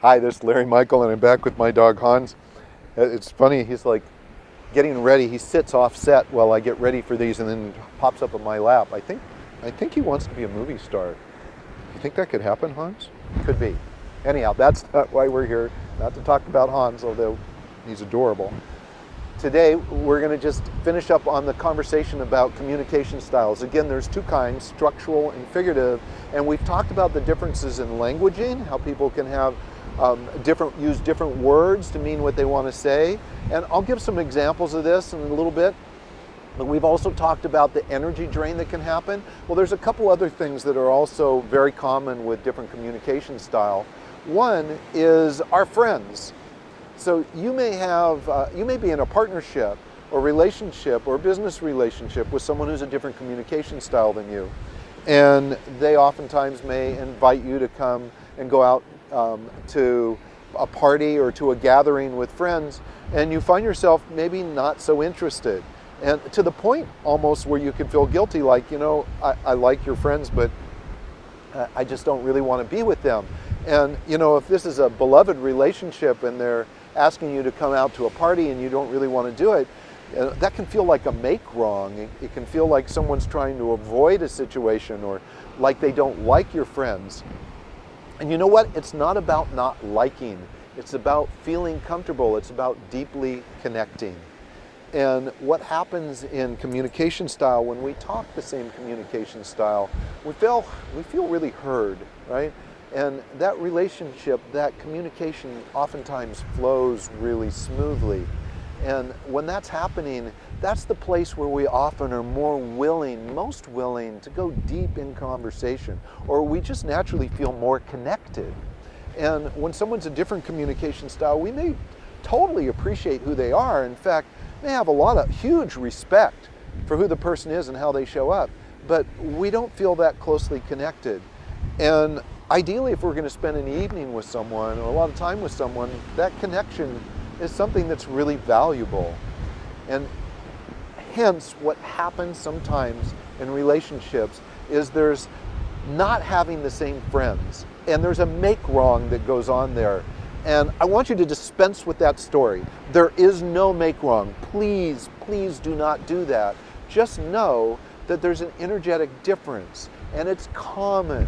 Hi, this is Larry Michael, and I'm back with my dog Hans. It's funny, he's like getting ready. He sits off set while I get ready for these and then pops up on my lap. I think he wants to be a movie star. You think that could happen, Hans? Could be. Anyhow, that's not why we're here, not to talk about Hans, although he's adorable. Today, we're going to just finish up on the conversation about communication styles. Again, there's two kinds, structural and figurative, and we've talked about the differences in languaging, how people can have use different words to mean what they want to say. And I'll give some examples of this in a little bit. But we've also talked about the energy drain that can happen. Well, there's a couple other things that are also very common with different communication style. One is our friends. So you may be in a partnership or relationship or business relationship with someone who's a different communication style than you. And they oftentimes may invite you to come and go out to a party or to a gathering with friends, and you find yourself maybe not so interested. And to the point almost where you can feel guilty, like, I like your friends, but I just don't really want to be with them. And, if this is a beloved relationship and they're asking you to come out to a party and you don't really want to do it, that can feel like a make wrong. It can feel like someone's trying to avoid a situation or like they don't like your friends. And you know what? It's not about not liking. It's about feeling comfortable. It's about deeply connecting. And what happens in communication style, when we talk the same communication style, we feel really heard, right? And that relationship, that communication oftentimes flows really smoothly. And when that's happening, that's the place where we often are most willing to go deep in conversation, or we just naturally feel more connected. And when someone's a different communication style, we may totally appreciate who they are. In fact, may have huge respect for who the person is and how they show up, but we don't feel that closely connected. And ideally, if we're going to spend an evening with someone or a lot of time with someone, that connection is something that's really valuable. And hence, what happens sometimes in relationships is there's not having the same friends, and there's a make wrong that goes on there. And I want you to dispense with that story. There is no make wrong. Please, please do not do that. Just know that there's an energetic difference, and it's common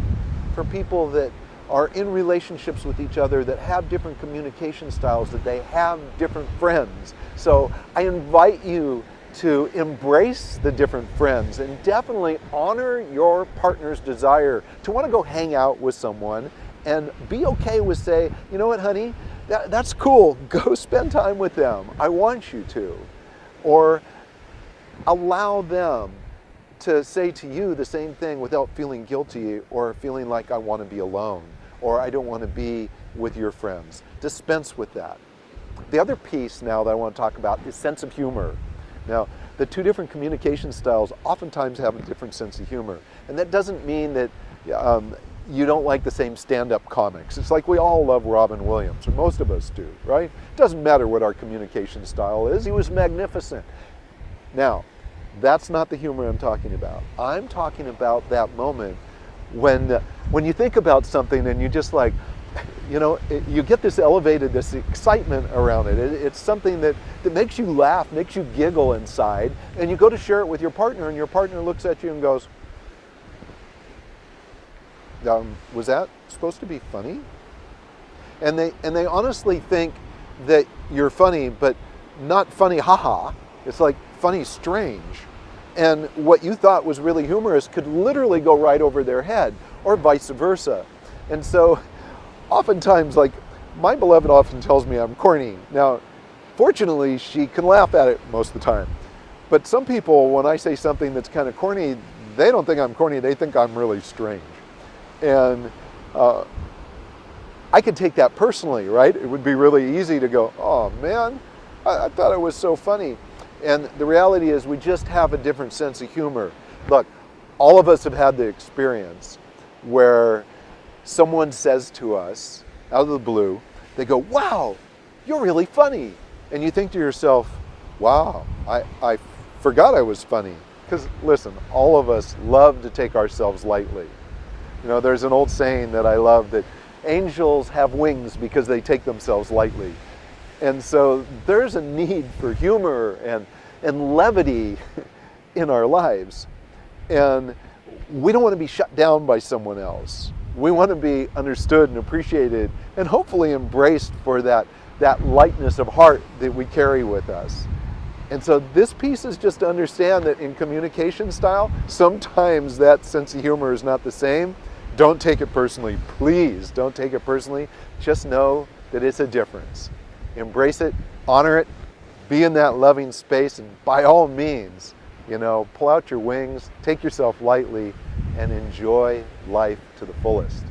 for people that are in relationships with each other that have different communication styles, that they have different friends. So I invite you to embrace the different friends and definitely honor your partner's desire to want to go hang out with someone, and be okay with say, you know what, honey, that's cool. Go spend time with them. I want you to. Or allow them to say to you the same thing without feeling guilty or feeling like I want to be alone or I don't want to be with your friends. Dispense with that. The other piece now that I want to talk about is sense of humor. Now, the two different communication styles oftentimes have a different sense of humor. And that doesn't mean that you don't like the same stand-up comics. It's like we all love Robin Williams, or most of us do, right? It doesn't matter what our communication style is. He was magnificent. Now, that's not the humor I'm talking about. I'm talking about that moment when you think about something and you just like, you get this elevated, this excitement around it. It's something that makes you laugh, makes you giggle inside, and you go to share it with your partner, and your partner looks at you and goes, was that supposed to be funny? And they honestly think that you're funny, but not funny haha. It's like funny strange. And what you thought was really humorous could literally go right over their head, or vice versa. And so oftentimes, like, my beloved often tells me I'm corny. Now, fortunately, she can laugh at it most of the time. But some people, when I say something that's kind of corny, they don't think I'm corny, they think I'm really strange. And I could take that personally, right? It would be really easy to go, oh man, I thought it was so funny. And the reality is we just have a different sense of humor. Look, all of us have had the experience where someone says to us, out of the blue, they go, wow, you're really funny. And you think to yourself, wow, I forgot I was funny. Because listen, all of us love to take ourselves lightly. There's an old saying that I love that Angels have wings because they take themselves lightly. And so there's a need for humor and levity in our lives. And we don't want to be shut down by someone else. We want to be understood and appreciated and hopefully embraced for that lightness of heart that we carry with us. And so this piece is just to understand that in communication style, sometimes that sense of humor is not the same. Don't take it personally. Please don't take it personally. Just know that it's a difference. Embrace it, honor it, be in that loving space, and by all means, pull out your wings, take yourself lightly, and enjoy life to the fullest.